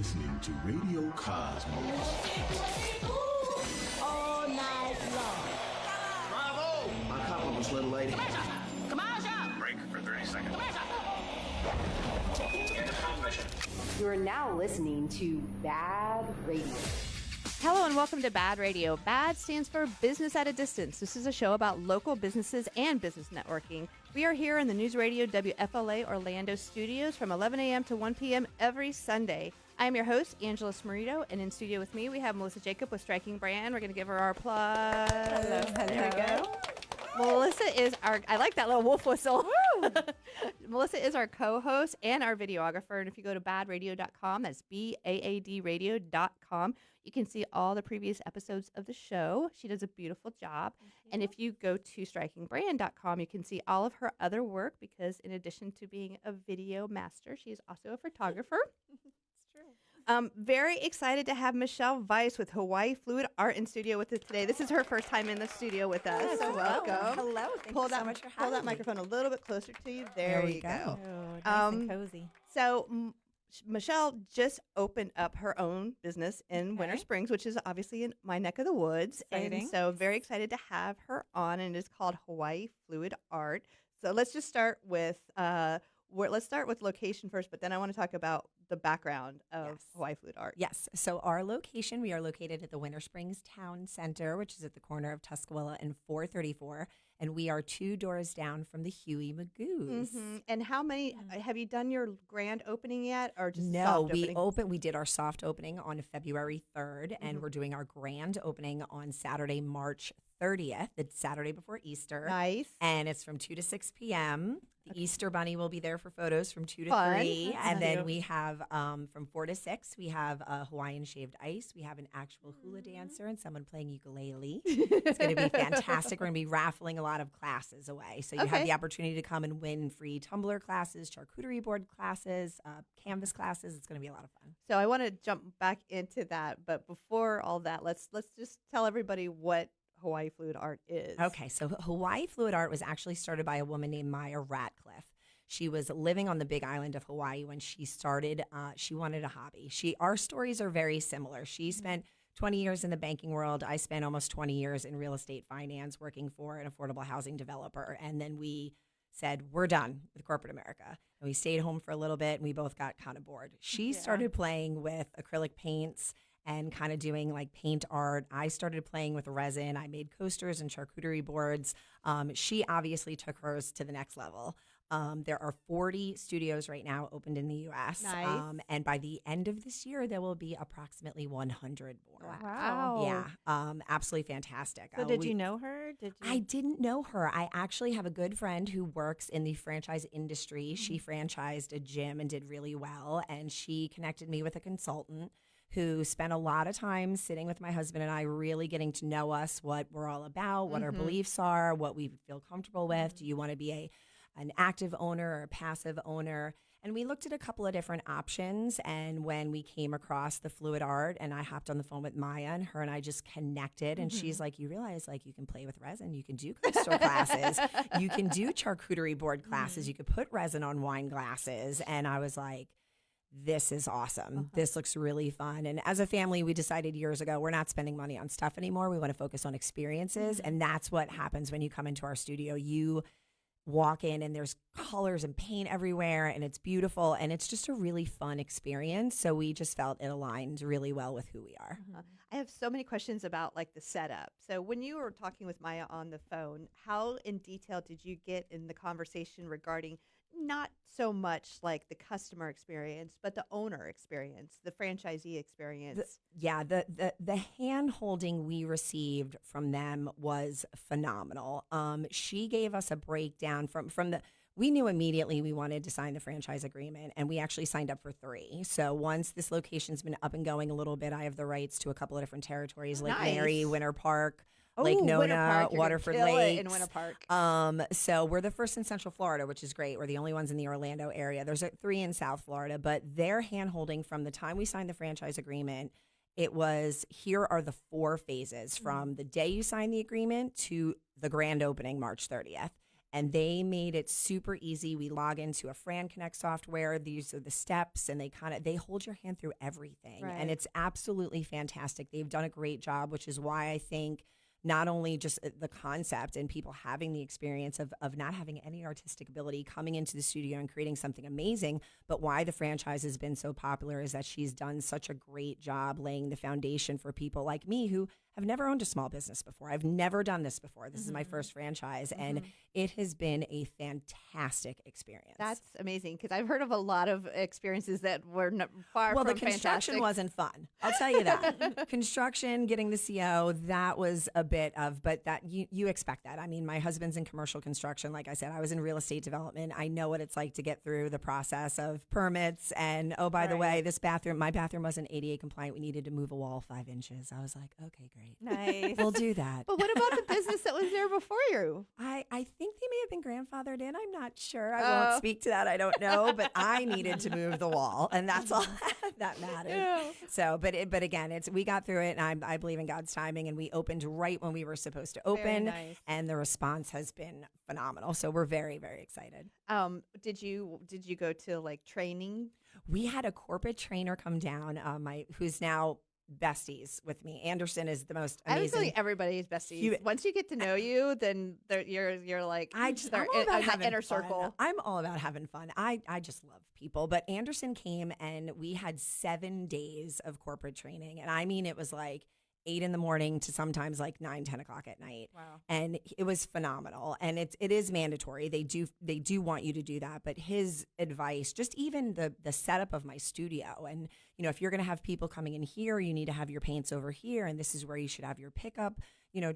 listening to Radio Cosmos. All night long. Bravo! My compliments, little lady. Commercial! Break for 30 seconds. Get to transmission. You are now listening to BaaD Radio. Hello and welcome to BaaD Radio. BaaD stands for Business at a Distance. This is a show about local businesses and business networking. We are here in the News Radio WFLA Orlando studios from 11 a.m. to 1 p.m. every Sunday. I am your host, Angela Smarito, and in studio with me, we have Melissa Jacob with Striking Brand. We're going to give her our applause. Hello. There we go. Melissa is I like that little wolf whistle. Melissa is our co-host and our videographer. And if you go to baadradio.com, that's BAAD radio.com, you can see all the previous episodes of the show. She does a beautiful job. And if you go to strikingbrand.com, you can see all of her other work because in addition to being a video master, she is also a photographer. It's true. Very excited to have Michele Weiss with Hawaii Fluid Art in studio with us today. This is her first time in the studio with us. Yes, So welcome. Hello. Thank you so much for having Pull that me. microphone a little bit closer to you. There you go. Oh, nice and cozy. So Michele just opened up her own business in Winter Springs, which is obviously in my neck of the woods. Exciting. And so very excited to have her on, and it's called Hawaii Fluid Art. So let's just start with let's start with location first, but then I want to talk about the background of Hawaii Fluid Art. Yes. So our location, we are located at the Winter Springs Town Center, which is at the corner of Tuscaloosa and 434. And we are 2 doors down from the Huey Magoo's. Mm-hmm. And how many have you done your grand opening yet, or just No, soft we opening? we did our soft opening on February 3rd, and we're doing our grand opening on Saturday, March 30th, the Saturday before Easter. Nice. And it's from 2 to 6 p.m. The Easter Bunny will be there for photos from 2 to Fun. 3. That's And then cute. we have from 4 to 6, we have Hawaiian shaved ice. We have an actual hula dancer and someone playing ukulele. It's going to be fantastic. We're going to be raffling a lot of classes away. So you have Okay. the opportunity to come and win free tumbler classes, charcuterie board classes, canvas classes. It's going to be a lot of fun. So I want to jump back into that, but before all that, let's just tell everybody what Hawaii Fluid Art is. Okay, so Hawaii Fluid Art was actually started by a woman named Maya Ratcliffe. She was living on the big island of Hawaii when she started. She wanted a hobby. Our stories are very similar. She spent 20 years in the banking world. I spent almost 20 years in real estate finance working for an affordable housing developer. And then we said, we're done with corporate America. And we stayed home for a little bit and we both got kind of bored. She started playing with acrylic paints and kind of doing like paint art. I started playing with resin. I made coasters and charcuterie boards. She obviously took hers to the next level. There are 40 studios right now opened in the U.S. Nice. And by the end of this year, there will be approximately 100 more. Wow. Yeah, absolutely fantastic. So did you know her? I didn't know her. I actually have a good friend who works in the franchise industry. She franchised a gym and did really well. And she connected me with a consultant who spent a lot of time sitting with my husband and I, really getting to know us, what we're all about, what our beliefs are, what we feel comfortable with. Do you want to be an active owner or a passive owner? And we looked at a couple of different options. And when we came across the fluid art, and I hopped on the phone with Maya, and her and I just connected. And she's like, you realize like you can play with resin, you can do coastal classes, you can do charcuterie board classes, you could put resin on wine glasses. And I was like, this is awesome. This looks really fun. And as a family, we decided years ago, we're not spending money on stuff anymore. We want to focus on experiences. And that's what happens when you come into our studio. You walk in and there's colors and paint everywhere and it's beautiful and it's just a really fun experience. So we just felt it aligned really well with who we are. I have so many questions about like the setup. So when you were talking with Maya on the phone, how in detail did you get in the conversation regarding not so much like the customer experience, but the owner experience, the franchisee experience? The hand holding we received from them was phenomenal. She gave us a breakdown we knew immediately we wanted to sign the franchise agreement, and we actually signed up for 3. So once this location's been up and going a little bit, I have the rights to a couple of different territories, Lake Nice. Mary, Winter Park, Ooh, Lake Winter Nona, Park, you're gonna Waterford kill it Lakes. in Winter Park. So we're the first in Central Florida, which is great. We're the only ones in the Orlando area. There's 3 in South Florida, but they're hand-holding from the time we signed the franchise agreement. It was, here are the 4 phases from the day you sign the agreement to the grand opening, March 30th. And they made it super easy. We log into a Fran Connect software. These are the steps, and they hold your hand through everything. Right. And it's absolutely fantastic. They've done a great job, which is why I think not only just the concept and people having the experience of not having any artistic ability coming into the studio and creating something amazing, but why the franchise has been so popular is that she's done such a great job laying the foundation for people like me who have never owned a small business before. I've never done this before. This is my first franchise, and it has been a fantastic experience. That's amazing because I've heard of a lot of experiences that were far well, from the construction fantastic. wasn't fun. I'll tell you that. Construction, getting the CO, that was a bit of, but that you expect that. I mean, my husband's in commercial construction. Like I said, I was in real estate development. I know what it's like to get through the process of permits. And oh, by the way, my bathroom wasn't ADA compliant. We needed to move a wall 5 inches. I was like, okay, great. Nice. We'll do that. But what about the business that was there before you? I think they may have been grandfathered in. I'm not sure. I won't speak to that. I don't know. But I needed to move the wall, and that's all that mattered. Yeah. So, but again, we got through it, and I believe in God's timing, and we opened right when we were supposed to open, nice. and the response has been phenomenal. So we're very, very excited. Did you go to like training? We had a corporate trainer come down, who's now besties with me. Anderson is the most amazing. I was feeling everybody's besties. Once you get to know you, then you're like I'm they're all about in having that inner fun. circle. I'm all about having fun. I just love people. But Anderson came and we had 7 days of corporate training, and I mean it was like 8 in the morning to sometimes like 9, 10 o'clock at night. Wow. And it was phenomenal. And it is mandatory. They do want you to do that. But his advice, just even the setup of my studio, and if you're going to have people coming in here, you need to have your paints over here, and this is where you should have your pickup,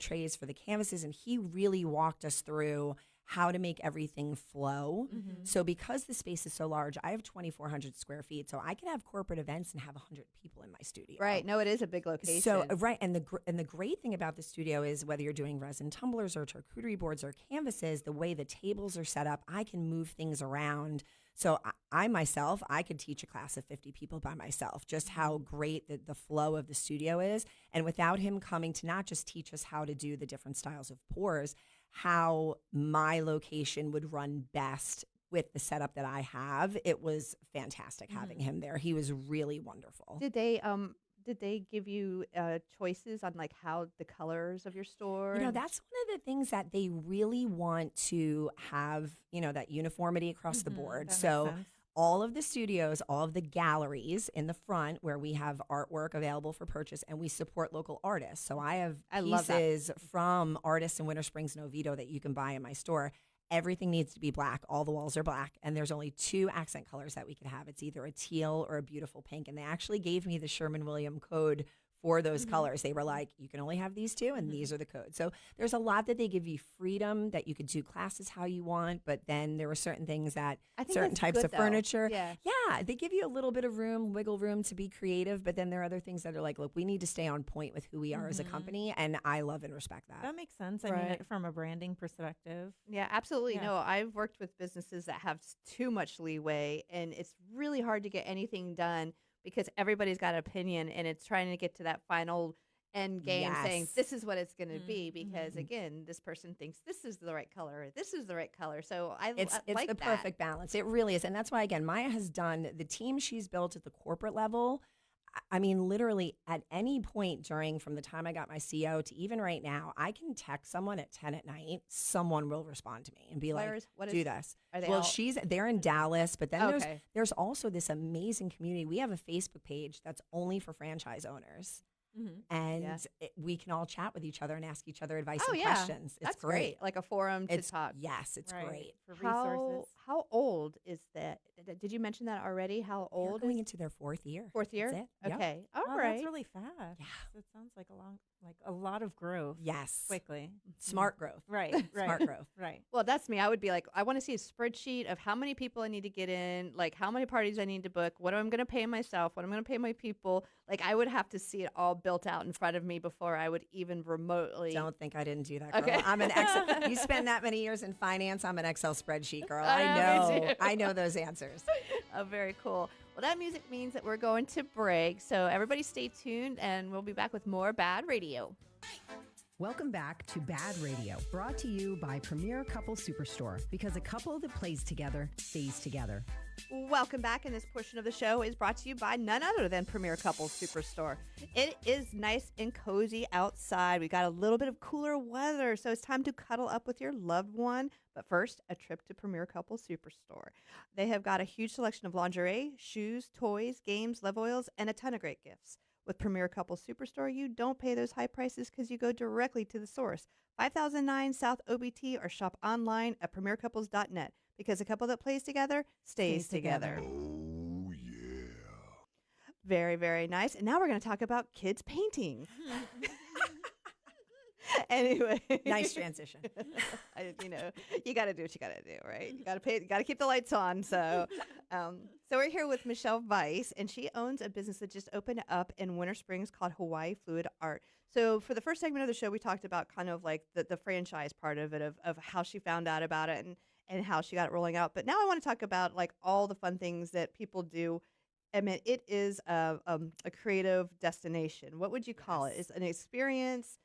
trays for the canvases. And he really walked us through how to make everything flow. So because the space is so large, I have 2,400 square feet, so I can have corporate events and have 100 people in my studio. Right. No, it is a big location. So right, and the great thing about the studio is whether you're doing resin tumblers or charcuterie boards or canvases, the way the tables are set up, I can move things around. So I myself, I could teach a class of 50 people by myself, just how great the flow of the studio is. And without him coming to not just teach us how to do the different styles of pours, how my location would run best with the setup that I have, it was fantastic having him there. He was really wonderful. Did they give you choices on like how the colors of your store? That's one of the things that they really want to have, that uniformity across the board. So all of the studios, all of the galleries in the front where we have artwork available for purchase, and we support local artists. So I have pieces from artists in Winter Springs and Oviedo that you can buy in my store. Everything needs to be black. All the walls are black. And there's only 2 accent colors that we could have. It's either a teal or a beautiful pink. And they actually gave me the Sherman-Williams code for those colors. They were like, you can only have these 2, and these are the codes. So there's a lot that they give you freedom, that you could do classes how you want, but then there were certain things that certain types of furniture. Yeah, they give you a little bit of wiggle room to be creative, but then there are other things that are like, look, we need to stay on point with who we are as a company, and I love and respect that. That makes sense. I mean, from a branding perspective. Yeah, absolutely. Yeah. No, I've worked with businesses that have too much leeway, and it's really hard to get anything done because everybody's got an opinion, and it's trying to get to that final end game saying this is what it's going to be because again, this person thinks this is the right color, or this is the right color. So it's like the perfect balance. It really is. And that's why, again, Maya has done the team she's built at the corporate level. I mean, literally at any point from the time I got my CO to even right now, I can text someone at 10 at night. Someone will respond to me and be like, do this. They're in Dallas, but then there's also this amazing community. We have a Facebook page that's only for franchise owners. And we can all chat with each other and ask each other advice and questions. It's That's great. Like a forum to talk. Yes, it's great. For resources. How old is that? Did you mention that already? How They're old? going into their 4th year. 4th year? That's it. Yep. Okay. All Oh, right. that's really fast. Yeah. So it sounds like a lot of growth. Yes. Quickly. Smart growth. Right. Smart growth. Right. Well, that's me. I would be like, I want to see a spreadsheet of how many people I need to get in, like how many parties I need to book, what I'm going to pay myself, what I'm going to pay my people. Like I would have to see it all built out in front of me before I would even remotely. Don't think I didn't do that, girl. Okay. I'm an Excel. You spend that many years in finance, I'm an Excel spreadsheet girl. Me too. I know those answers. Oh, very cool. Well, that music means that we're going to break. So everybody stay tuned, and we'll be back with more BaaD Radio. Welcome back to BaaD Radio, brought to you by Premier Couple Superstore, because a couple that plays together stays together. Welcome back, and this portion of the show is brought to you by none other than Premier Couples Superstore. It is nice and cozy outside. We got a little bit of cooler weather, so it's time to cuddle up with your loved one. But first, a trip to Premier Couples Superstore. They have got a huge selection of lingerie, shoes, toys, games, love oils, and a ton of great gifts. With Premier Couples Superstore, you don't pay those high prices because you go directly to the source. 5009 South OBT, or shop online at premiercouples.net, because a couple that plays together stays together. Oh, yeah. Very, very nice. And now we're going to talk about kids painting. Anyway. Nice transition. You got to do what you got to do, right? You got to pay. You got to keep the lights on. So we're here with Michele Weiss, and she owns a business that just opened up in Winter Springs called Hawaii Fluid Art. So for the first segment of the show, we talked about kind of like the franchise part of it, of how she found out about it and how she got it rolling out. But now I want to talk about like all the fun things that people do. I mean, it is a creative destination. What would you call it? It's an experience.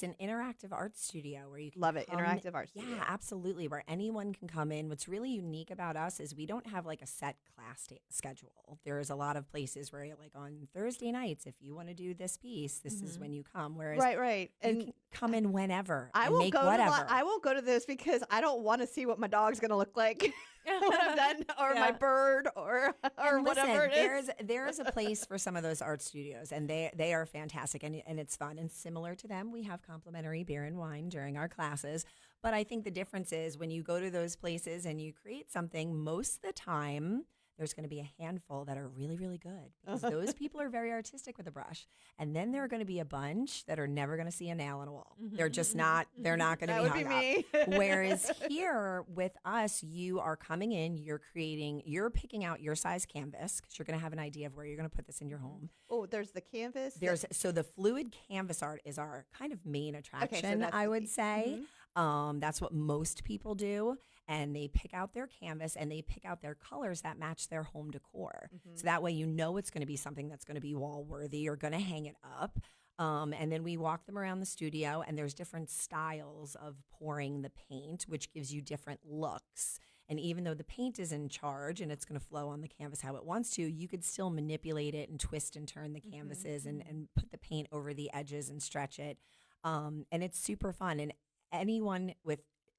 An interactive art studio where you can Love it. Interactive art studio. Yeah, absolutely. Where anyone can come in. What's really unique about us is we don't have like a set class schedule. There's a lot of places where like on Thursday nights, if you want to do this piece, this is when you come. Whereas right. You can come in whenever. I and won't make go whatever. I won't go to this because I don't want to see what my dog's going to look like when I'm done, or my bird, or And whatever listen, it is. there is a place for some of those art studios, and they are fantastic, and it's fun. And similar to them, we have complimentary beer and wine during our classes. But I think the difference is when you go to those places and you create something, most of the time there's going to be a handful that are really, really good, because those people are very artistic with a brush. And then there are going to be a bunch that are never going to see a nail on a wall. They're just not, they're not going to be hung me. up. Whereas here with us, you are coming in, you're picking out your size canvas, because you're going to have an idea of where you're going to put this in your home. Oh, there's the canvas. So the fluid canvas art is our kind of main attraction, that's I the would key. say. That's what most people do. And they pick out their canvas and they pick out their colors that match their home decor. So that way you know it's going to be something that's going to be wall worthy or going to hang it up. And then we walk them around the studio, and there's different styles of pouring the paint, which gives you different looks. And even though the paint is in charge and it's going to flow on the canvas how it wants to, you could still manipulate it and twist and turn the canvases and put the paint over the edges and stretch it. And it's super fun. And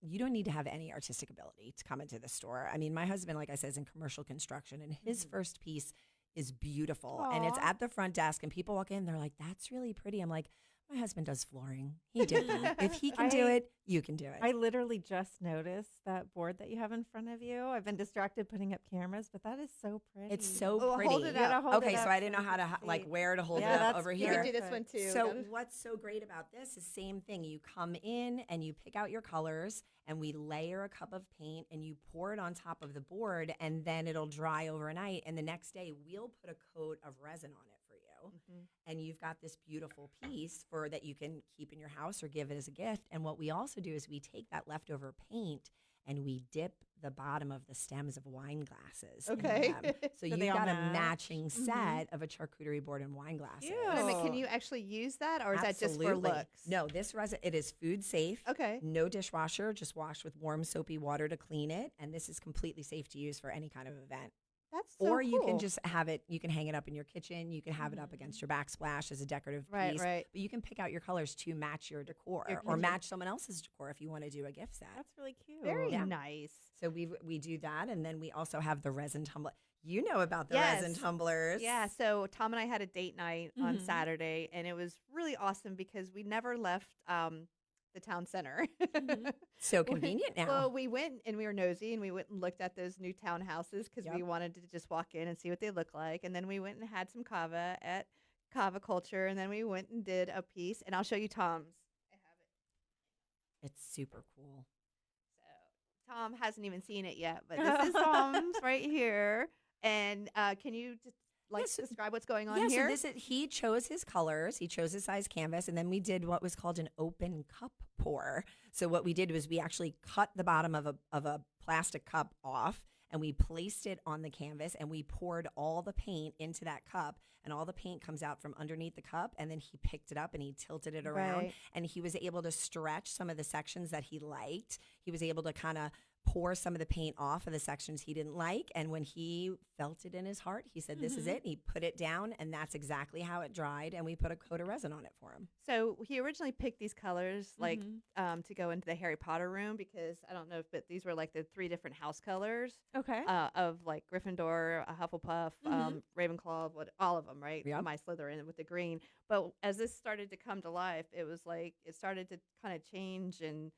you don't need to have any artistic ability to come into the store. I mean, my husband, like I said, is in commercial construction, and his first piece is beautiful. And it's at the front desk, and people walk in, they're like, that's really pretty. I'm like, my husband does flooring. He did that. If he can do it, you can do it. I literally just noticed that board that you have in front of you. I've been distracted putting up cameras, but that is so pretty. It's so pretty. Hold it You gotta up. hold Okay, it so up I didn't know so how you to can like see. where to hold Yeah, it up that's over You here. can do this one too. So what's so great about this is same thing. You come in and you pick out your colors, and we layer a cup of paint and you pour it on top of the board, and then it'll dry overnight. And the next day we'll put a coat of resin on it for you. And you've got this beautiful piece that you can keep in your house or give it as a gift. And what we also do is we take that leftover paint and we dip the bottom of the stems of wine glasses. Okay. In them. So So they you've all got a match. matching set of a charcuterie board and wine glasses. Cute. Wait a minute, can you actually use that, or is that just for Absolutely. looks? No, this resin, it is food safe. Okay. No dishwasher, just wash with warm soapy water to clean it. And this is completely safe to use for any kind of event. That's so Or you cool. can just have it, you can hang it up in your kitchen. You can have it up against your backsplash as a decorative piece. Right. But you can pick out your colors to match your decor Your or kitchen. match someone else's decor if you want to do a gift set. That's really cute. Very Yeah. nice. So we do that. And then we also have the resin tumbler. You know about the Yes. resin tumblers. Yeah, so Tom and I had a date night on Saturday, and it was really awesome because we never left the town center. So convenient now. Well, we went and we were nosy, and we went and looked at those new townhouses because we wanted to just walk in and see what they look like. And then we went and had some kava at Kava Culture, and then we went and did a piece. And I'll show you Tom's. I have it. It's super cool. So Tom hasn't even seen it yet, but this is Tom's right here. And can you just describe what's going on here? So this is, he chose his colors, he chose his size canvas, and then we did what was called an open cup pour. So what we did was we actually cut the bottom of a plastic cup off, and we placed it on the canvas and we poured all the paint into that cup, and all the paint comes out from underneath the cup, and then he picked it up and he tilted it around, Right. and he was able to stretch some of the sections that he liked. He was able to kind of pour some of the paint off of the sections he didn't like, and when he felt it in his heart, he said, this is it. And he put it down, and that's exactly how it dried, and we put a coat of resin on it for him. So he originally picked these colors to go into the Harry Potter room, because I don't know if but these were like the 3 different house colors Okay. of like Gryffindor, Hufflepuff, Ravenclaw, all of them, right? Yep. My Slytherin with the green. But as this started to come to life, it was like it started to kind of change, and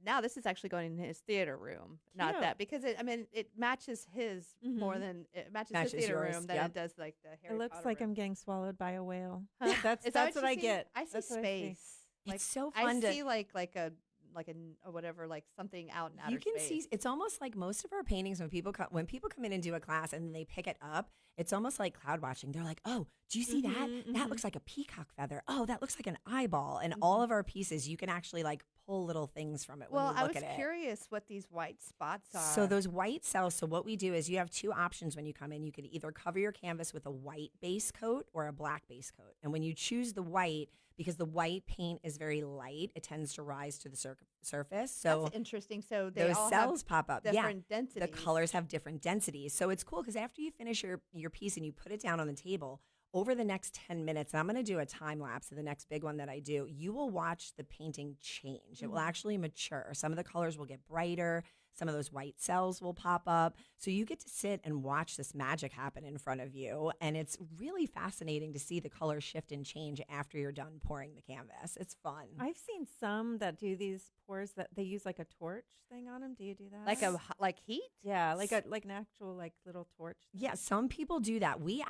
now this is actually going in his theater room. Not Cute. that, because it matches his more than it matches his theater yours, room than yep. it does like the Harry It looks Potter like room. I'm getting swallowed by a whale. Huh? That's Is that what you I see? get. I see That's what I space. Like, It's so I fun to see like a or whatever, like something out in outer you can space. see it's almost like most of our paintings when people come in and do a class and then they pick it up, it's almost like cloud watching. They're like, oh, do you see that? That looks like a peacock feather. Oh, that looks like an eyeball. And all of our pieces, you can actually like pull little things from it when Well, you I look was at it. curious what these white spots are. So those white cells, so what we do is you have 2 options when you come in. You could either cover your canvas with a white base coat or a black base coat. And when you choose the white, because the white paint is very light, it tends to rise to the surface. So that's interesting. So they those all cells have pop up. different Yeah, densities. the colors have different densities. So it's cool because after you finish your piece and you put it down on the table, over the next 10 minutes, and I'm going to do a time lapse of the next big one that I do, you will watch the painting change. It will actually mature. Some of the colors will get brighter. Some of those white cells will pop up. So you get to sit and watch this magic happen in front of you. And it's really fascinating to see the colors shift and change after you're done pouring the canvas. It's fun. I've seen some that do these pours that they use like a torch thing on them. Do you do that? like heat. yeah, like an actual like little torch. thing. Yeah, some people do that. We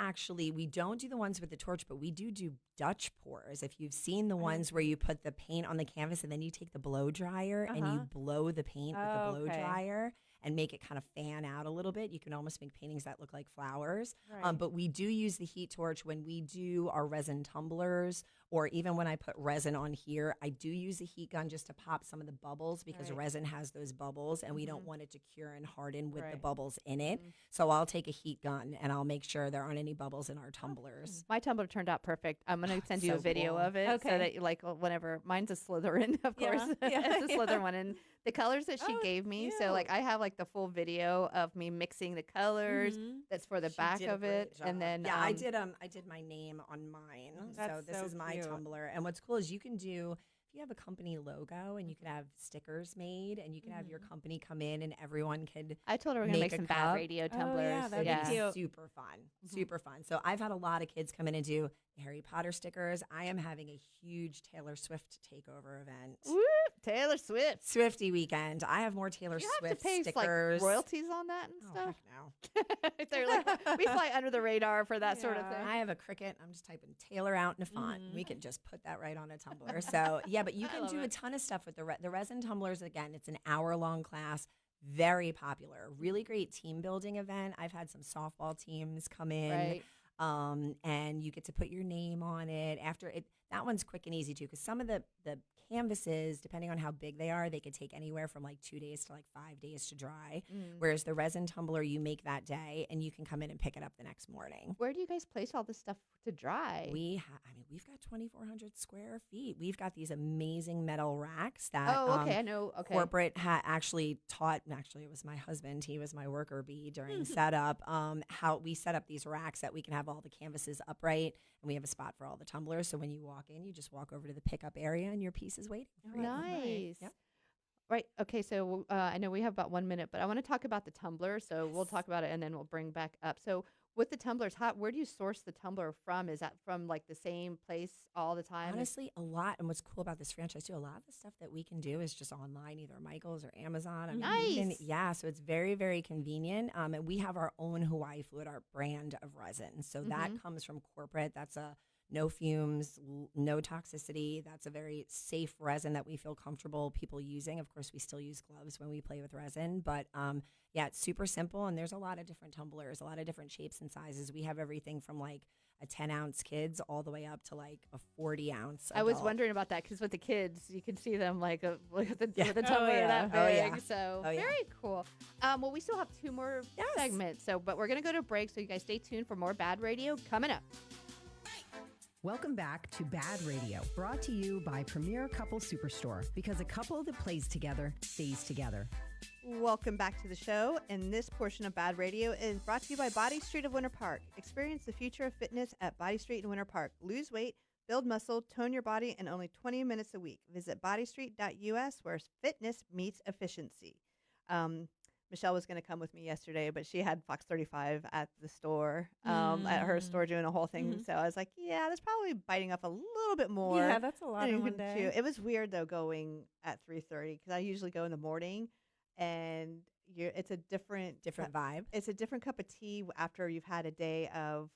don't do the ones with the torch, but we do Dutch pours. If you've seen the ones where you put the paint on the canvas and then you take the blow dryer and you blow the paint with the blow dryer and make it kind of fan out a little bit, you can almost make paintings that look like flowers. Right. But we do use the heat torch when we do our resin tumblers, or even when I put resin on here, I do use the heat gun just to pop some of the bubbles because Right. resin has those bubbles and we don't want it to cure and harden with the Right. bubbles in it. So I'll take a heat gun and I'll make sure there aren't any bubbles in our tumblers. My tumbler turned out perfect. I'm gonna send you So a video cool. of it, so Okay. that you like whenever mine's a Slytherin, of Yeah, course. yeah, It's a Slytherin one, and the colors that she Oh, gave me. So like I have like the full video of me mixing the colors. That's for the She back did a of it, great and job. then I did my name on mine. So That's this so is my cute. tumbler. And what's cool is you can do, if you have a company logo and you could have stickers made and you could have your company come in and everyone could I told her we're gonna make make a some bad cup. radio Oh, tumblers. yeah, that'd be yeah. cute. super fun. Super fun. So I've had a lot of kids come in and do Harry Potter stickers. I am having a huge Taylor Swift takeover event. Woo! Taylor Swift. Swifty weekend. I have more Taylor You have Swift to pay stickers. like royalties on that and Oh, stuff. heck no. They're like we fly under the radar for that sort of Yeah. thing. I have a Cricut. I'm just typing Taylor out in a font. We could just put that right on a tumbler. So yeah, but you I can love do a it. ton of stuff with the resin tumblers. Again, it's an hour-long class. Very popular. Really great team building event. I've had some softball teams come in. Right. And you get to put your name on it. After it, that one's quick and easy too, because some of the canvases, depending on how big they are, they could take anywhere from like 2 days to like 5 days to dry. Whereas the resin tumbler, you make that day, and you can come in and pick it up the next morning. Where do you guys place all this stuff to dry? We've got 2,400 square feet. We've got these amazing metal racks that Oh, okay. I know. Okay. corporate actually taught. Actually, it was my husband. He was my worker bee during setup. How we set up these racks that we can have all the canvases upright, and we have a spot for all the tumblers. So when you walk in, you just walk over to the pickup area, and your piece is waiting. for you. Nice. Yep. Right. Okay. So I know we have about 1 minute, but I want to talk about the tumbler. So we'll talk about it and then we'll bring back up. So with the tumblers, where do you source the tumbler from? Is that from like the same place all the time? Honestly, a lot. And what's cool about this franchise too, a lot of the stuff that we can do is just online, either Michael's or Amazon. I mean, we can- Nice. yeah. So it's very, very convenient. And we have our own Hawaii Fluid Art brand of resin. So that comes from corporate. That's a no fumes, no toxicity. That's a very safe resin that we feel comfortable people using. Of course, we still use gloves when we play with resin, but yeah, it's super simple. And there's a lot of different tumblers, a lot of different shapes and sizes. We have everything from like a 10-ounce kids all the way up to like a 40-ounce. I was wondering about that because with the kids, you can see them like with the Yeah. tumbler that big. Oh, yeah. So Oh, yeah. very cool. Well, we still have 2 more Yes. segments. So, but we're gonna go to break. So you guys stay tuned for more BaaD Radio coming up. Welcome back to BaaD Radio, brought to you by Premier Couple Superstore, because a couple that plays together stays together. Welcome back to the show, and this portion of BaaD Radio is brought to you by Body Street of Winter Park. Experience the future of fitness at Body Street in Winter Park. Lose weight, build muscle, tone your body in only 20 minutes a week. Visit bodystreet.us, where fitness meets efficiency. Michelle was going to come with me yesterday, but she had Fox 35 at the store, at her store doing a whole thing. So I was like, yeah, that's probably biting off a little bit more. Yeah, that's a lot than in you one can day. chew. It was weird, though, going at 3:30 because I usually go in the morning, and it's a different vibe. It's a different cup of tea after you've had a day of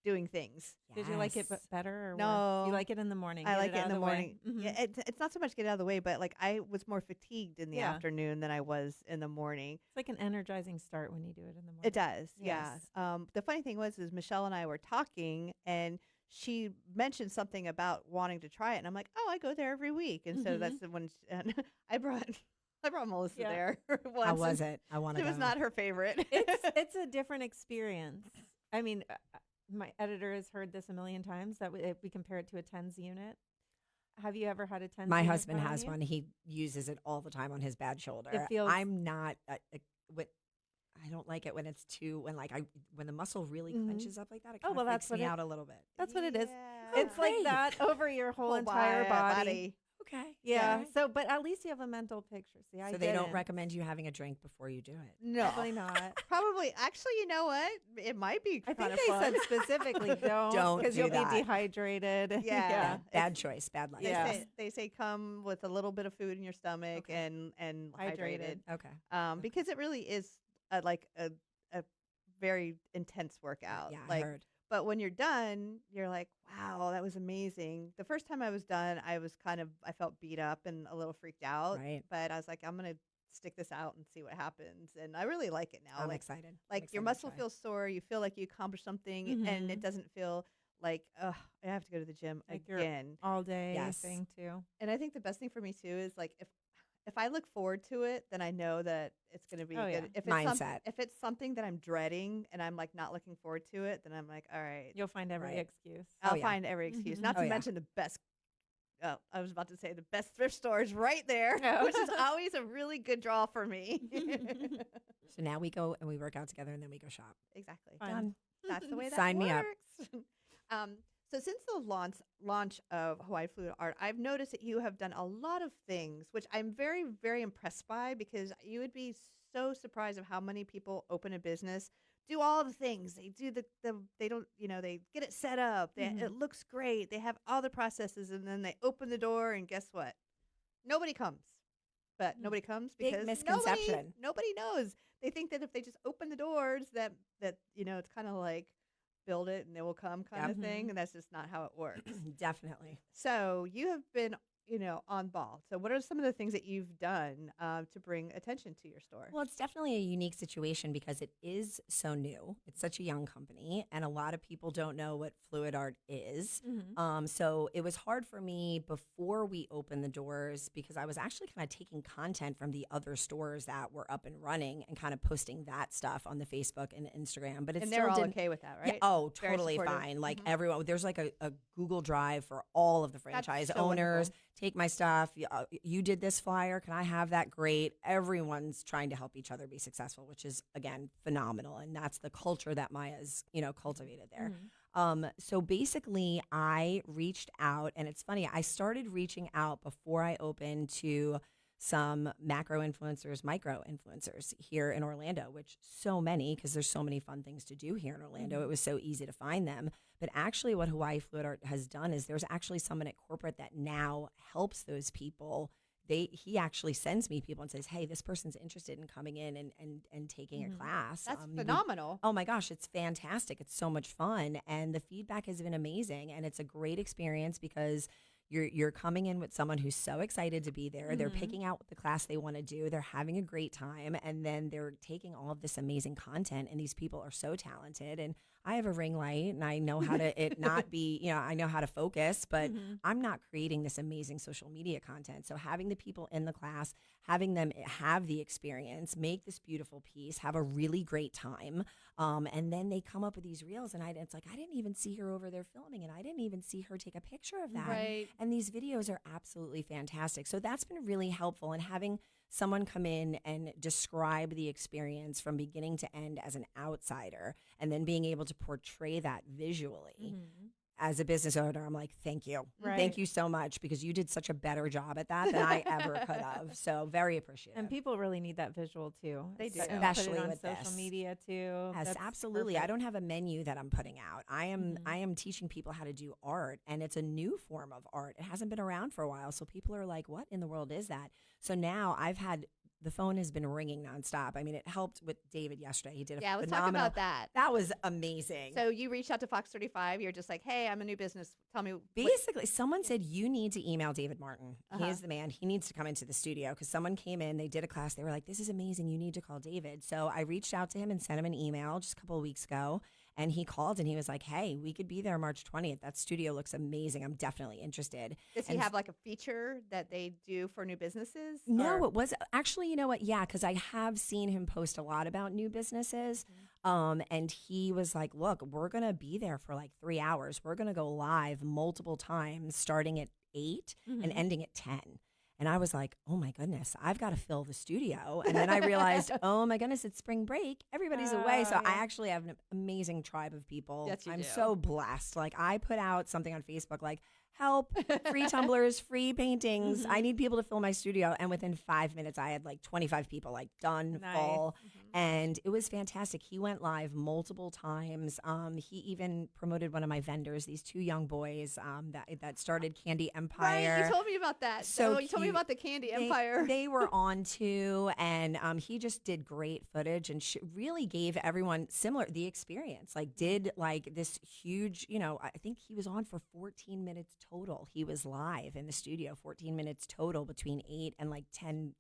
doing things. Did you like it Yes. better? Or No. worse? You like it in the morning. I Get like it out in of the way. morning. Mhm. Yeah, it's not so much get out of the way, but like I was more fatigued in the Yeah. afternoon than I was in the morning. It's like an energizing start when you do it in the morning. It does, Yes. yeah. The funny thing was, is Michelle and I were talking, and she mentioned something about wanting to try it, and I'm like, oh, I go there every week, and so that's the one. And I brought Melissa Yeah. there once. How was it? I want to It go. was not her favorite. It's a different experience. I mean, my editor has heard this a million times that if we compare it to a TENS unit. Have you ever had a TENS My unit husband put on has you? one. He uses it all the time on his bad shoulder. It feels- I'm not. I don't like it when it's too when the muscle really clenches up like that. It Oh, kind well, of that's freaks me what it- out a little bit. That's what it is. Yeah. It's like great. that over your whole Whole entire body. body. Okay. Yeah. Okay. So, but at least you have a mental picture. See, I So they don't didn't. recommend you having a drink before you do it. No, Probably not. probably. Actually, you know what? It might be I kind think of they fun. said specifically don't Don't because do you'll that. be dehydrated. Yeah. Bad choice. Bad life. They, Yeah. they say come with a little bit of food in your stomach Okay. and Hydrated. hydrated. Okay. Because it really is like a very intense workout. Yeah, I like, heard. but when you're done, you're like, wow, that was amazing. The first time I was done, I felt beat up and a little freaked out. Right. But I was like, I'm gonna stick this out and see what happens. And I really like it now. I'm like excited. I'm like your excited to muscle try. feels sore. You feel like you accomplished something, and it Mhm. doesn't feel like, ugh, I have to go to the gym Like you're again. all day Yes. thing too. And I think the best thing for me too is like if I look forward to it, then I know that it's going to be Oh, good. yeah. If it's Mindset. if it's something that I'm dreading and I'm like not looking forward to it, then I'm like, all right, You'll find every Right. excuse. I'll yeah. find every excuse. Mhm. Not Oh, to yeah. mention the best. Oh, I was about to say the best thrift stores right there, Oh. which is always a really good draw for me. So now we go and we work out together and then we go shop. Exactly. Fun. Done. That's the way that Sign me up. works. So since the launch of Hawaii Fluid Art, I've noticed that you have done a lot of things, which I'm very, very impressed by, because you would be so surprised of how many people open a business, do all the things. They do they don't, they get it set up. It looks great. They have all the processes, and then they open the door, and guess what? Nobody comes. But nobody comes Big because misconception. nobody knows. They think that if they just open the doors, that it's kind of like build it and they will come kind of thing, and that's just not how it works. Definitely. So you have been, on ball. So what are some of the things that you've done to bring attention to your store? Well, it's definitely a unique situation because it is so new. It's such a young company, and a lot of people don't know what fluid art is. So it was hard for me before we opened the doors, because I was actually kind of taking content from the other stores that were up and running and kind of posting that stuff on the Facebook and Instagram. But it's And still they're all didn't- okay with that, Yeah, right? oh, Very totally supportive. fine. Like everyone, there's like a Google Drive for all of the franchise so owners. wonderful. Take my stuff. You did this flyer. Can I have that? Great. Everyone's trying to help each other be successful, which is, again, phenomenal. And that's the culture that Maya's, cultivated there. So basically, I reached out, and it's funny, I started reaching out before I opened to some macro influencers, micro influencers here in Orlando, which so many, because there's so many fun things to do here in Orlando. It was so easy to find them. But actually what Hawaii Fluid Art has done is there's actually someone at corporate that now helps those people he actually sends me people and says, hey, this person's interested in coming in and taking a class. That's You phenomenal. Oh my gosh, it's fantastic. It's so much fun. And the feedback has been amazing. And it's a great experience because you're coming in with someone who's so excited to be there. They're picking out the class they want to do. They're having a great time. And then they're taking all of this amazing content. And these people are so talented. And I have a ring light and I know how to it not be, I know how to focus, but I'm not creating this amazing social media content. So having the people in the class, having them have the experience, make this beautiful piece, have a really great time. And then they come up with these reels and it's like, I didn't even see her over there filming and I didn't even see her take a picture of that. Right. And these videos are absolutely fantastic. So that's been really helpful. And having someone come in and describe the experience from beginning to end as an outsider and then being able to portray that visually as a business owner, I'm like, thank you. Right. Thank you so much because you did such a better job at that than I ever could have. So very appreciative. And people really need that visual too. They do. Especially put it on with social this. media too. Yes, That's absolutely. I perfect. don't have a menu that I'm putting out. I am teaching people how to do art, and it's a new form of art. It hasn't been around for a while, so people are like, "What in the world is that?" So now the phone has been ringing nonstop. I mean, it helped with David yesterday. He did a Let's talk phenomenal. about that. That was amazing. So you reached out to Fox 35. You're just like, hey, I'm a new business. Tell me. Basically, someone said you need to email David Martin. He Uh-huh. is the man. He needs to come into the studio because someone came in. They did a class. They were like, "This is amazing. You need to call David." So I reached out to him and sent him an email just a couple of weeks ago. And he called and he was like, "Hey, we could be there March 20th. That studio looks amazing. I'm definitely interested." Does he And have like a feature that they do for new businesses? No, Or- it was actually, you know what? Yeah, because I have seen him post a lot about new businesses. And he was like, "Look, we're going to be there for like 3 hours. We're going to go live multiple times starting at 8 and ending at 10." And I was like, "Oh my goodness, I've got to fill the studio." And then I realized, oh my goodness, it's spring break. Everybody's away. So I actually have an amazing tribe of people. Yes, you I'm do. so blessed. Like I put out something on Facebook like, "Help, free tumblers, free paintings. I need people to fill my studio." And within 5 minutes, I had like 25 people like done Nice. full. And it was fantastic. He went live multiple times. He even promoted one of my vendors, these two young boys that started Candy Empire. Right, you told me about that. So You told me cute. about the Candy Empire. They were on too, and he just did great footage and really gave everyone the experience. Like did like this huge, I think he was on for 14 minutes total. He was live in the studio, 14 minutes total between 8 and like 10.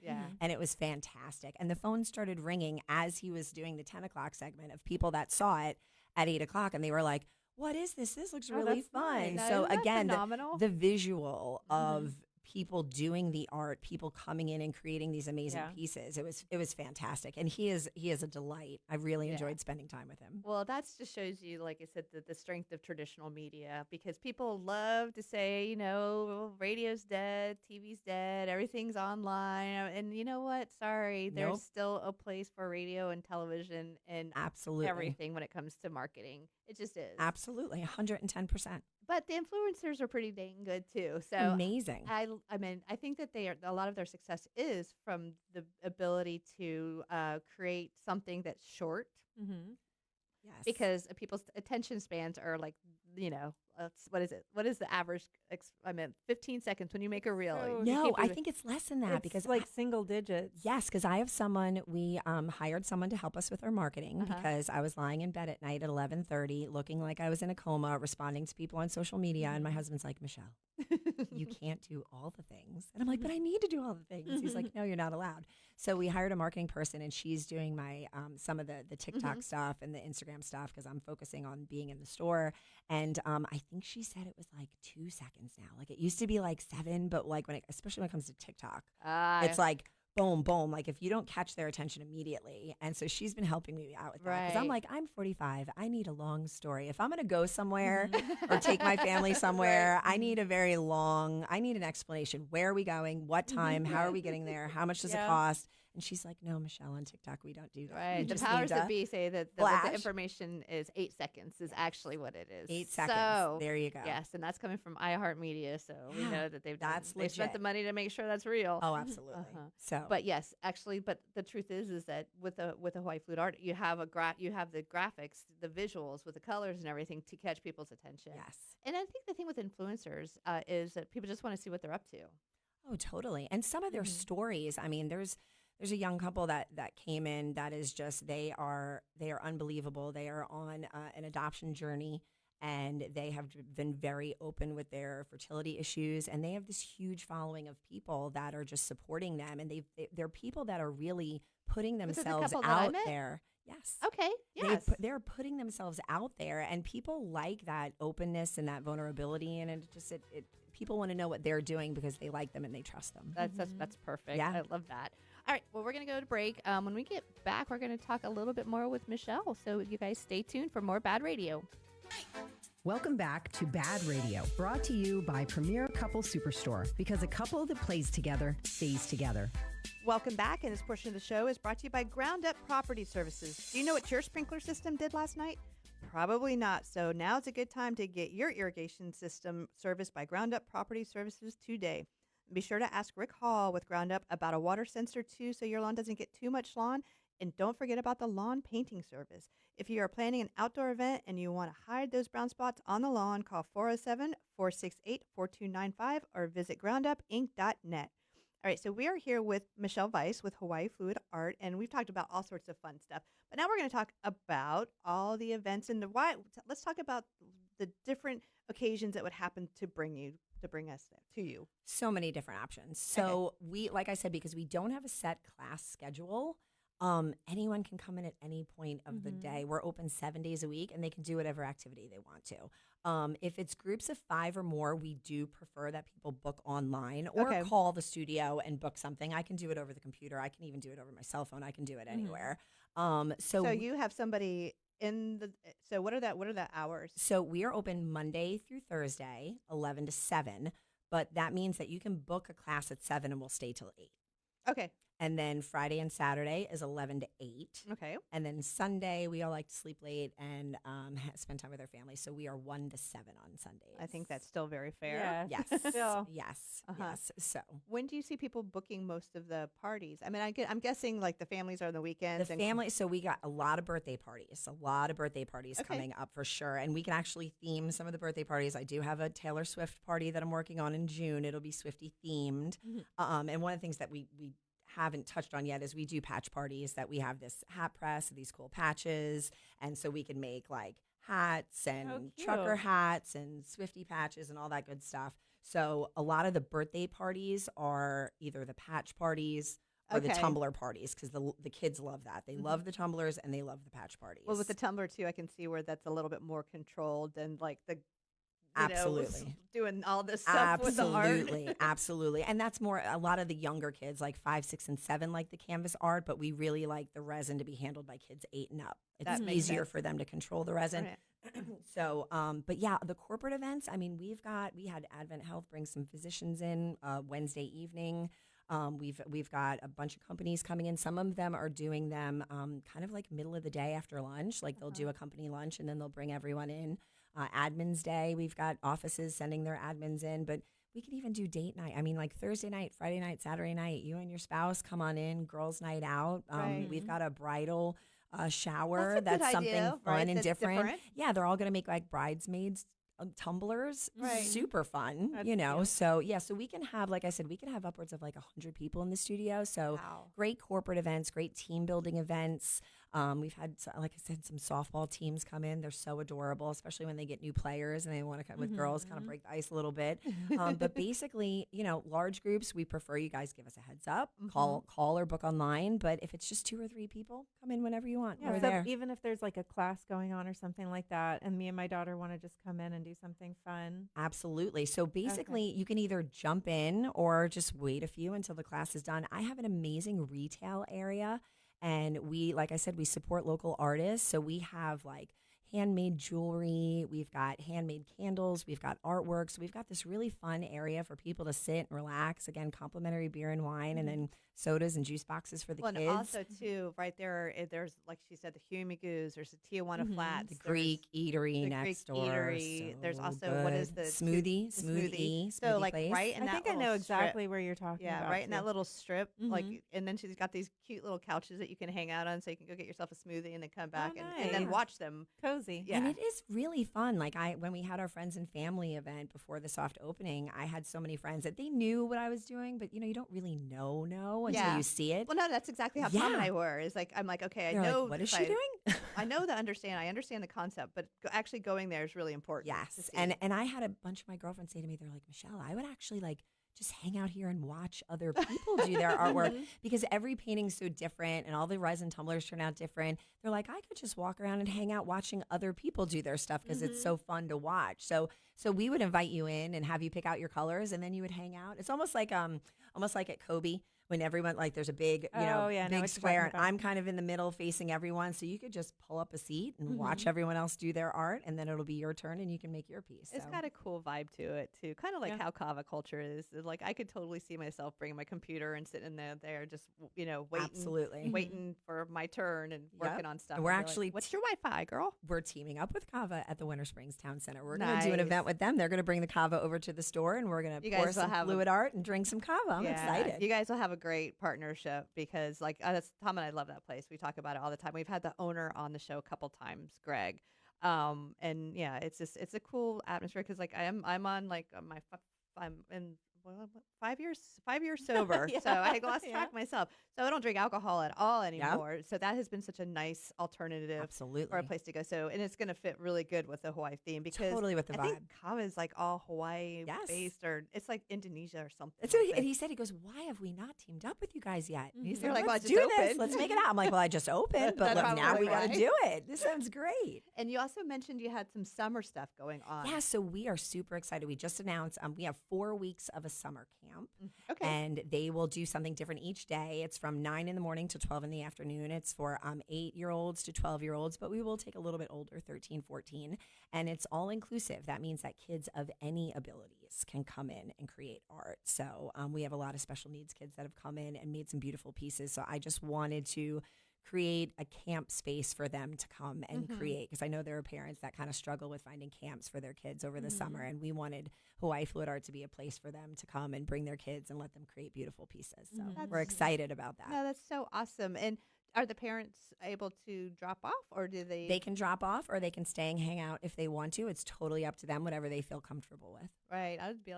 Yeah. And it was fantastic. And the phone started ringing as he was doing the 10 o'clock segment of people that saw it at 8 o'clock, and they were like, "What is this? This looks really that's fun." nice. So Isn't that again, phenomenal? the visual of people doing the art, people coming in and creating these amazing Yeah. pieces. It was fantastic. And he is a delight. I really enjoyed spending time with him. Well, that just shows you, like I said, the strength of traditional media, because people love to say, radio's dead, TV's dead, everything's online. And you know what? Sorry, there's Nope. still a place for radio and television and Absolutely. everything when it comes to marketing. It just is. Absolutely. 110%. But the influencers are pretty dang good too. So Amazing. I think that a lot of their success is from the ability to create something that's short, Mm-hmm. Yes. because people's attention spans are like, what is it? What is the average? 15 seconds when you make a reel. So- You No, can't I believe- think it's less than that It's because like single digits. Yes, because I have someone. We hired someone to help us with our marketing Uh-huh. because I was lying in bed at night at 11:30, looking like I was in a coma, responding to people on social media, and my husband's like, "Michelle, you can't do all the things," and I'm like, "But I need to do all the things." He's like, "No, you're not allowed." So we hired a marketing person, and she's doing my some of the TikTok stuff and the Instagram stuff because I'm focusing on being in the store. And I think she said it was like 2 seconds now. Like it used to be like 7, but like especially when it comes to TikTok. It's like boom, boom. Like if you don't catch their attention immediately. And so she's been helping me out with that. Because I'm Right. like, I'm 45. I need a long story. If I'm going to go somewhere or take my family somewhere, I need I need an explanation. Where are we going? What time? How are we getting there? How much does it Yeah. cost? And she's like, "No, Michelle, on TikTok, we don't do that. Right. You The just powers need that to be say that what the flash. information is 8 seconds is actually what it is. 8 seconds. So, There you go. yes, and that's coming from iHeartMedia, so we Yeah, know that they've that's they spent the legit. money to make sure that's real. Oh, absolutely. Uh-huh. So, But yes, actually, but the truth is that with the Hawaii Flute art, you have you have the graphics, the visuals with the colors and everything to catch people's attention. yes. And I think the thing with influencers is that people just want to see what they're up to. Oh, totally. And some of their Mhm. stories, I mean, there's a young couple that came in that is just they are unbelievable. They are on an adoption journey, and they have been very open with their fertility issues, and they have this huge following of people that are just supporting them, and they're people that are really putting Was it the themselves couple that I out met? there. Yes. Okay. Yes. They're putting themselves out there, and people like that openness and that vulnerability, and it people want to know what they're doing because they like them and they trust them. That's perfect. Yeah. I love that. All right. Well, we're going to go to break. When we get back, we're going to talk a little bit more with Michele. So you guys stay tuned for more BaaD Radio. Welcome back to BaaD Radio, brought to you by Premier Couple Superstore, because a couple that plays together stays together. Welcome back, and this portion of the show is brought to you by Ground Up Property Services. Do you know what your sprinkler system did last night? Probably not. So now's a good time to get your irrigation system serviced by Ground Up Property Services today. Be sure to ask Rick Hall with Ground Up about a water sensor too, so your lawn doesn't get too much lawn. And don't forget about the lawn painting service. If you are planning an outdoor event and you want to hide those brown spots on the lawn, call 407-468-4295 or visit groundupinc.net. All right, so we are here with Michele Weiss with Hawaii Fluid Art, and we've talked about all sorts of fun stuff. But now we're going to talk about all the events and the why. Let's talk about the different occasions that would happen to bring us there, to you. So many different options. So we, like I said, because we don't have a set class schedule, anyone can come in at any point of the day. We're open 7 days a week, and they can do whatever activity they want to. If it's groups of 5 or more, we do prefer that people book online or call the studio and book something. I can do it over the computer. I can even do it over my cell phone. I can do it anywhere. So you have somebody in the. So what are the hours? So we are open Monday through Thursday, 11 to 7. But that means that you can book a class at 7 and we'll stay till 8. Okay. And then Friday and Saturday is 11 to 8. Okay. And then Sunday, we all like to sleep late and spend time with our family. So we are 1 to 7 on Sundays. I think that's still very fair. Yeah. Yes. Still. Yes. Uh-huh. Yes. So When do you see people booking most of the parties? I mean, I'm guessing like the families are on the weekends. the family, so we got a lot of birthday parties, Okay. coming up for sure. And we can actually theme some of the birthday parties. I do have a Taylor Swift party that I'm working on in June. It'll be Swiftie themed. And one of the things that we haven't touched on yet is we do patch parties, that we have this hat press, these cool patches. And so we can make like hats and trucker hats and Swiftie patches and all that good stuff. So a lot of the birthday parties are either the patch parties or the Okay. tumbler parties, because the kids love that. They love the tumblers and they love the patch parties. Well, with the tumbler too, I can see where that's a little bit more controlled than like the. You know, Absolutely. doing all this stuff with the art. Absolutely. And that's more, a lot of the younger kids, like 5, 6, and 7, like the canvas art, but we really like the resin to be handled by kids 8 and up. It's That makes easier sense. for them to control the resin. Right. So, but yeah, the corporate events, I mean, we had Advent Health bring some physicians in Wednesday evening. We've got a bunch of companies coming in. Some of them are doing them kind of like middle of the day after lunch. Like they'll do a company lunch and then they'll bring everyone in. Admin's Day, we've got offices sending their admins in, but we can even do date night. I mean, like Thursday night, Friday night, Saturday night, you and your spouse come on in, girls' night out. Right. We've got a bridal shower. That's a good something idea, fun right? and That's different. different. Yeah, they're all going to make like bridesmaids tumblers. Right. Super fun, That's you know. cute. So yeah, so we can have, like I said, we can have upwards of like 100 people in the studio. So Wow. great corporate events, great team building events. We've had, like I said, some softball teams come in. They're so adorable, especially when they get new players and they want to come with girls, kind of break the ice a little bit. But basically, you know, large groups, we prefer you guys give us a heads up, call or book online. But if it's just 2 or 3 people, come in whenever you want. Yeah, We're so there. even if there's like a class going on or something like that, and me and my daughter want to just come in and do something fun. Absolutely. So basically, you can either jump in or just wait a few until the class is done. I have an amazing retail area. And we, like I said, we support local artists. So we have like handmade jewelry. We've got handmade candles. We've got artwork. So we've got this really fun area for people to sit and relax. Again, complimentary beer and wine, and then sodas and juice boxes for the Well, kids. and also too, right there, there's like she said, the Humigoos. There's the Tijuana Flats. the there's Greek eatery the next Greek door. eatery. So There's also what is good. the smoothie? the Smoothie. So smoothie like place. right in I that think I little know strip. exactly where you're talking Yeah, about. right in that too. little strip, like, Mhm. and then she's got these cute little couches that you can hang out on, so you can go get yourself a smoothie and then come back and then nice. watch them cozy. Yeah. And it is really fun. Like when we had our friends and family event before the soft opening, I had so many friends that they knew what I was doing, but you don't really know until you see it. Well, no, that's exactly how Tom and I were. Is like I'm like, okay, They're I know like, what is she doing? I know I understand the concept, but actually going there is really important. to Yes. see. And I had a bunch of my girlfriends say to me, they're like, Michelle, I would actually like just hang out here and watch other people do their artwork because every painting's so different and all the resin tumblers turn out different. They're like, I could just walk around and hang out watching other people do their stuff because it's so fun to watch. So we would invite you in and have you pick out your colors and then you would hang out. It's almost like at Kobe when everyone like there's a big, big square and I'm kind of in the middle facing everyone. So you could just pull up a seat and watch everyone else do their art and then it'll be your turn and you can make your piece. It's got a cool vibe to it too, kind of like how kava culture is. Like I could totally see myself bringing my computer and sitting there just waiting for my turn and working on stuff. And we're be actually like, what's your Wi-Fi, girl? We're teaming up with Kava at the Winter Springs Town Center. We're going to do an event with them. They're going to bring the Kava over to the store and we're going to pour some fluid art and drink some Kava. I'm excited. You guys will have a great partnership because like Tom and I love that place. We talk about it all the time. We've had the owner on the show a couple times, Greg. And yeah, it's a cool atmosphere because like I'm on like I'm in 5 years sober. So I lost track myself. So I don't drink alcohol at all anymore. Yep. So that has been such a nice alternative for a place to go. So, and it's going to fit really good with the Hawaii theme because totally with the vibe. I think Kava is like all Hawaii based or it's like Indonesia or something. And he said, why have we not teamed up with you guys yet? And he's like, let's do this. Let's make it out. I'm like, well, I just opened, but look, now we got to do it. This sounds great. And you also mentioned you had some summer stuff going on. Yeah. So we are super excited. We just announced we have 4 weeks of a summer camp. Okay. And they will do something different each day. It's from 9 in the morning to 12 in the afternoon. It's for 8-year-olds to 12-year-olds, but we will take a little bit older, 13, 14. And it's all inclusive. That means that kids of any abilities can come in and create art. So we have a lot of special needs kids that have come in and made some beautiful pieces. So I just wanted to create a camp space for them to come and create because I know there are parents that kind of struggle with finding camps for their kids over the summer, and we wanted Hawaii Fluid Art to be a place for them to come and bring their kids and let them create beautiful pieces. So we're excited about that. No, that's so awesome. And are the parents able to drop off or do they? They can drop off or they can stay and hang out if they want to. It's totally up to them, whatever they feel comfortable with. Right. I'd be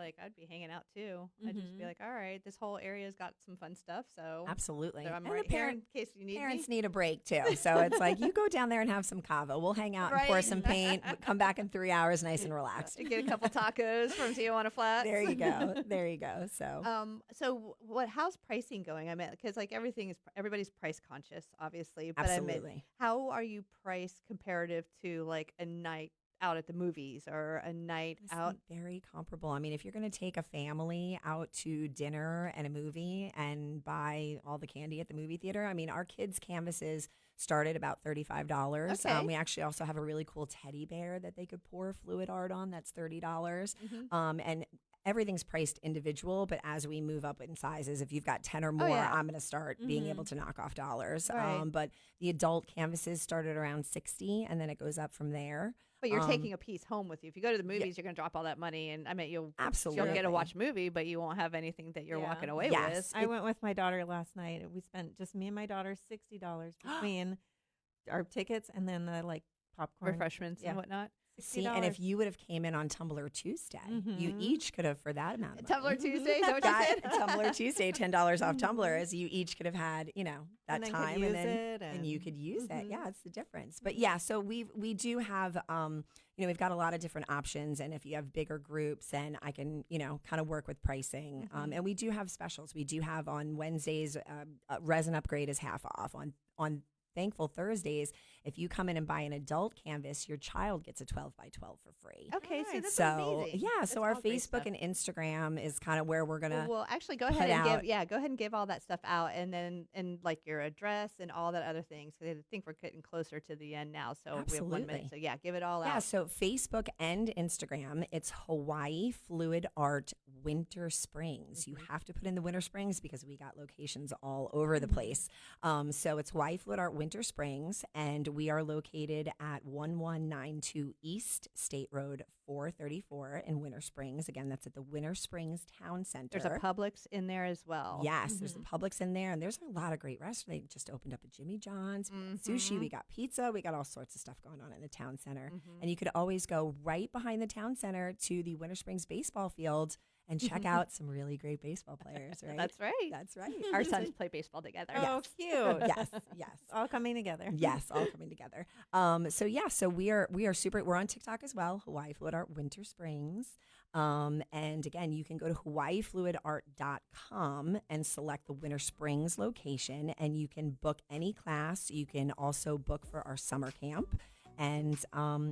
hanging out too. I'd just be like, all right, this whole area's got some fun stuff. So absolutely. So I'm right here in case you need parents me. need a break too. So it's like, you go down there and have some kava. We'll hang out and pour some paint, come back in 3 hours nice and relaxed. Get a couple tacos from Tijuana Flats. There you go. There you go. So how's pricing going? I mean, because like everybody's price conscious, obviously. But absolutely. I mean, how are you priced comparative to like a night out at the movies or a night out? Very comparable. I mean, if you're going to take a family out to dinner and a movie and buy all the candy at the movie theater, I mean, our kids' canvases start at about $35. Okay. We actually also have a really cool teddy bear that they could pour fluid art on. That's $30. And everything's priced individual, but as we move up in sizes, if you've got 10 or more, I'm going to start being able to knock off dollars. Right. But the adult canvases start at around $60, and then it goes up from there. But you're taking a piece home with you. If you go to the movies, you're going to drop all that money, and I mean, you'll get to watch a movie, but you won't have anything that you're walking away with. I went with my daughter last night. We spent just me and my daughter $60 between our tickets and then the like popcorn, refreshments and whatnot. See, and if you would have came in on Tumblr Tuesday, you each could have, for that amount of money. Tumblr Tuesday, is that what you said? Tumblr Tuesday, $10 off Tumblr, as you each could have had, that time, and you could use it. Yeah, it's the difference. But yeah, so we do have, we've got a lot of different options, and if you have bigger groups, then I can, kind of work with pricing. And we do have specials. We do have on Wednesdays, resin upgrade is half off. On Thankful Thursdays, if you come in and buy an adult canvas, your child gets a 12 by 12 for free. Okay, so that's so amazing. Yeah, that's so our Facebook and Instagram is kind of where we're gonna. Well, actually, go ahead and give all that stuff out, and then like your address and all that other things. Because I think we're getting closer to the end now, so we have 1 minute. So yeah, give it all out. Yeah, so Facebook and Instagram, it's Hawaii Fluid Art Winter Springs. You have to put in the Winter Springs because we got locations all over the place. So it's Hawaii Fluid Art Winter Springs, and we are located at 1192 East State Road 434 in Winter Springs. Again, that's at the Winter Springs Town Center. There's a Publix in there as well. Yes, there's a Publix in there, and there's a lot of great restaurants. They just opened up a Jimmy John's, we got sushi, we got pizza, we got all sorts of stuff going on in the town center. And you could always go right behind the town center to the Winter Springs baseball field and check out some really great baseball players, right? That's right. That's right. Our sons play baseball together. Oh, cute. Yes, yes. All coming together. Yes, all coming together. So we are super. We're on TikTok as well. Hawaii Fluid Art Winter Springs. And again, you can go to hawaiifluidart.com and select the Winter Springs location, and you can book any class. You can also book for our summer camp. And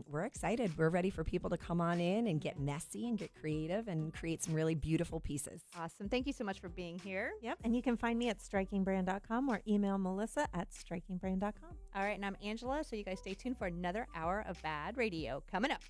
we're excited. We're ready for people to come on in and get messy and get creative and create some really beautiful pieces. Awesome. Thank you so much for being here. Yep. And you can find me at strikingbrand.com or email Melissa@strikingbrand.com. All right. And I'm Angela. So you guys stay tuned for another hour of BaaD Radio coming up.